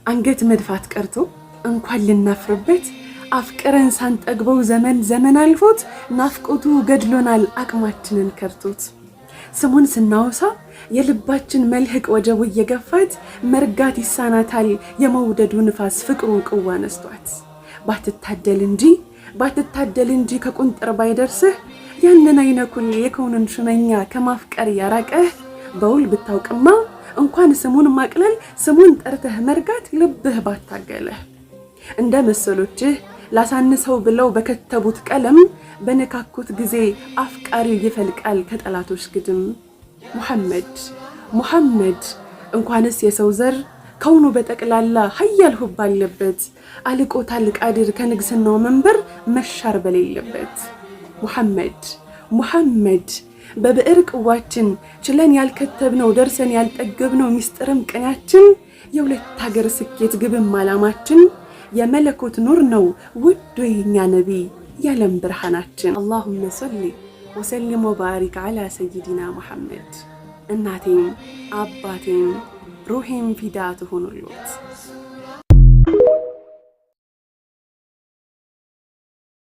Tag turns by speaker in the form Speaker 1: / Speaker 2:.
Speaker 1: አንገት መድፋት ቀርቶ እንኳን ልናፍርበት አፍቅረን ሳንጠግበው ዘመን አልፎት ናፍቆቱ ገድሎናል አቅማችንን ከርቶት ስሙን ስናወሳ የልባችን መልህቅ ወጀቡ እየገፋት መርጋት ይሳናታል የመውደዱ ንፋስ ፍቅሩ ቅዋ ነስቷት ባትታደል እንጂ ከቁንጥር ባይደርስህ ያንን አይነኩል የከውንን ሹመኛ ከማፍቀር ያራቀህ በውል ብታውቅማ እንኳን ስሙን ማቅለል ስሙን ጠርተህ መርጋት ልብህ ባታገለህ እንደ መሰሎችህ ላሳንሰው ብለው በከተቡት ቀለም በነካኩት ጊዜ አፍቃሪው ይፈልቃል ከጠላቶች ግድም ሙሐመድ እንኳንስ የሰው ዘር ከውኑ በጠቅላላ ኃያል ሁብ አለበት አልቆታል ቃድር ከንግስናው መንበር መሻር በሌለበት ሙሐመድ በብዕር ቅዋችን ችለን ያልከተብነው ደርሰን ያልጠገብነው ሚስጥርም ቅኔያችን የሁለት ሀገር ስኬት ግብም ዓላማችን የመለኮት ኑር ነው ውዱ የኛ ነቢ ያለም ብርሃናችን اللهم صل وسلم وبارك على سيدنا محمد እናቴም አባቴም ሩሄም ፊዳት ሆኖልዎት